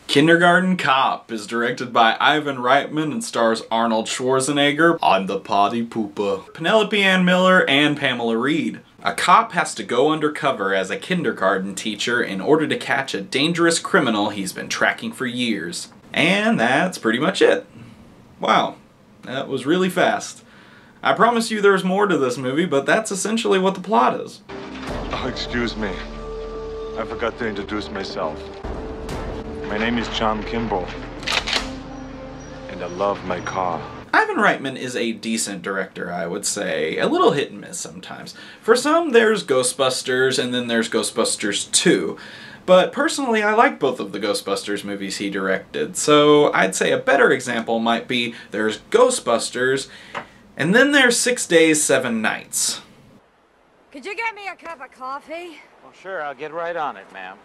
Kindergarten Cop is directed by Ivan Reitman and stars Arnold Schwarzenegger. I'm the potty pooper. Penelope Ann Miller and Pamela Reed. A cop has to go undercover as a kindergarten teacher in order to catch a dangerous criminal he's been tracking for years. And that's pretty much it. Wow, that was really fast. I promise you there's more to this movie, but that's essentially what the plot is. Oh, excuse me. I forgot to introduce myself. My name is John Kimball, and I love my car. Ivan Reitman is a decent director, I would say. A little hit and miss sometimes. For some, there's Ghostbusters, and then there's Ghostbusters 2. But personally, I like both of the Ghostbusters movies he directed, so I'd say a better example might be there's Ghostbusters, and then there's 6 Days, 7 Nights. Could you get me a cup of coffee? Well, sure, I'll get right on it, ma'am.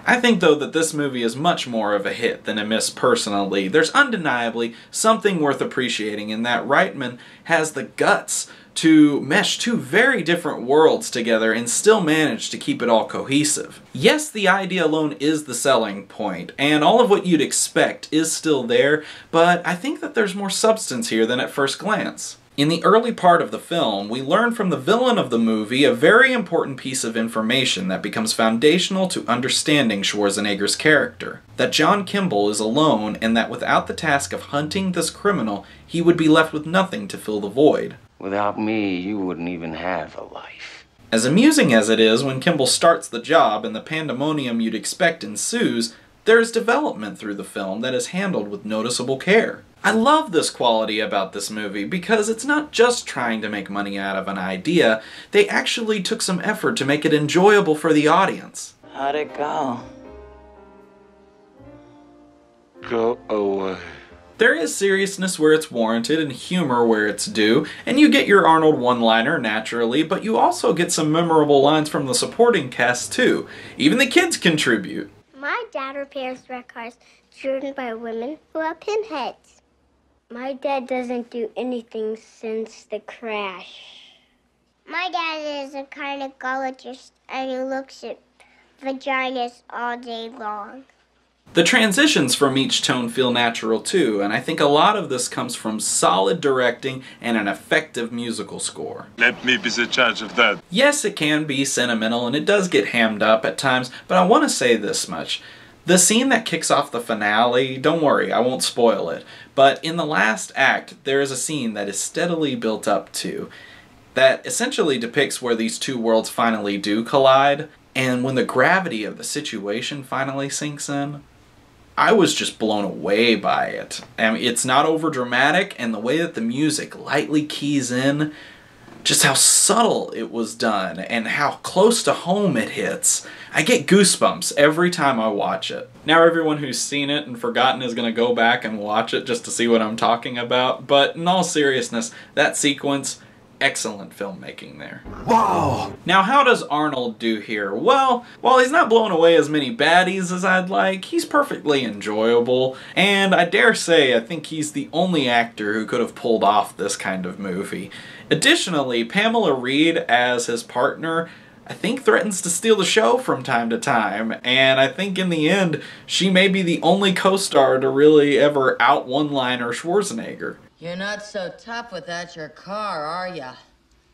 I think, though, that this movie is much more of a hit than a miss personally. There's undeniably something worth appreciating in that Reitman has the guts to mesh two very different worlds together and still manage to keep it all cohesive. Yes, the idea alone is the selling point, and all of what you'd expect is still there, but I think that there's more substance here than at first glance. In the early part of the film, we learn from the villain of the movie a very important piece of information that becomes foundational to understanding Schwarzenegger's character. That John Kimball is alone, and that without the task of hunting this criminal, he would be left with nothing to fill the void. Without me, you wouldn't even have a life. As amusing as it is when Kimball starts the job and the pandemonium you'd expect ensues, there is development through the film that is handled with noticeable care. I love this quality about this movie because it's not just trying to make money out of an idea, they actually took some effort to make it enjoyable for the audience. How'd it go? Go away. There is seriousness where it's warranted and humor where it's due, and you get your Arnold one-liner naturally, but you also get some memorable lines from the supporting cast too. Even the kids contribute. My dad repairs wrecked cars driven by women who are pinheads. My dad doesn't do anything since the crash. My dad is a gynecologist and he looks at vaginas all day long. The transitions from each tone feel natural too, and I think a lot of this comes from solid directing and an effective musical score. Let me be the judge of that. Yes, it can be sentimental and it does get hammed up at times, but I want to say this much. The scene that kicks off the finale, don't worry, I won't spoil it, but in the last act, there is a scene that is steadily built up to, that essentially depicts where these two worlds finally do collide, and when the gravity of the situation finally sinks in, I was just blown away by it. I mean, it's not over dramatic, and the way that the music lightly keys in, just how subtle it was done, and how close to home it hits. I get goosebumps every time I watch it. Now everyone who's seen it and forgotten is going to go back and watch it just to see what I'm talking about, but in all seriousness, that sequence, excellent filmmaking there. Wow! Now how does Arnold do here? Well, while he's not blowing away as many baddies as I'd like, he's perfectly enjoyable, and I dare say I think he's the only actor who could have pulled off this kind of movie. Additionally, Pamela Reed as his partner I think threatens to steal the show from time to time, and I think in the end she may be the only co-star to really ever out one-liner Schwarzenegger. You're not so tough without your car, are ya?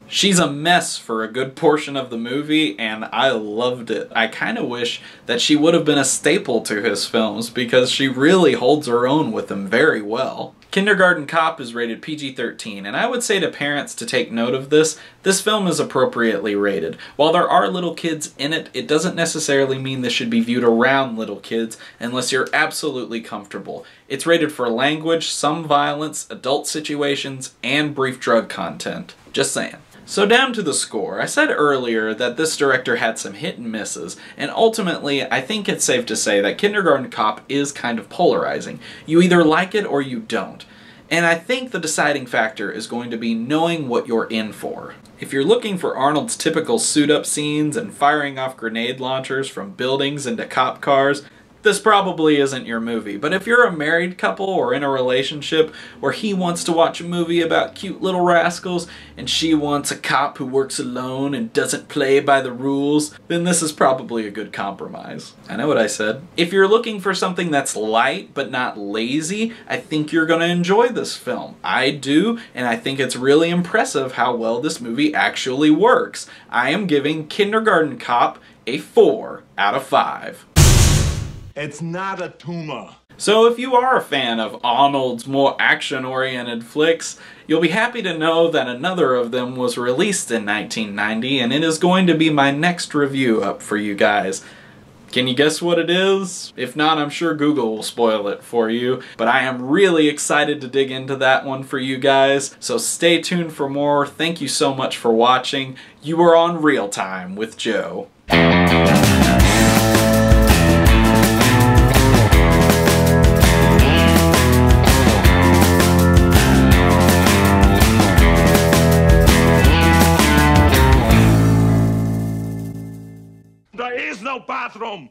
She's a mess for a good portion of the movie, and I loved it. I kind of wish that she would have been a staple to his films, because she really holds her own with them very well. Kindergarten Cop is rated PG-13, and I would say to parents to take note of this. This film is appropriately rated. While there are little kids in it, it doesn't necessarily mean this should be viewed around little kids unless you're absolutely comfortable. It's rated for language, some violence, adult situations, and brief drug content. Just saying. So down to the score. I said earlier that this director had some hit and misses, and ultimately I think it's safe to say that Kindergarten Cop is kind of polarizing. You either like it or you don't. And I think the deciding factor is going to be knowing what you're in for. If you're looking for Arnold's typical suit-up scenes and firing off grenade launchers from buildings into cop cars, this probably isn't your movie. But if you're a married couple or in a relationship where he wants to watch a movie about cute little rascals and she wants a cop who works alone and doesn't play by the rules, then this is probably a good compromise. I know what I said. If you're looking for something that's light but not lazy, I think you're gonna enjoy this film. I do, and I think it's really impressive how well this movie actually works. I am giving Kindergarten Cop a 4 out of 5. It's not a tumor. So if you are a fan of Arnold's more action-oriented flicks, you'll be happy to know that another of them was released in 1990, and it is going to be my next review up for you guys. Can you guess what it is? If not, I'm sure Google will spoil it for you, but I am really excited to dig into that one for you guys, so stay tuned for more. Thank you so much for watching. You are on Real Time with Joe. There is no bathroom!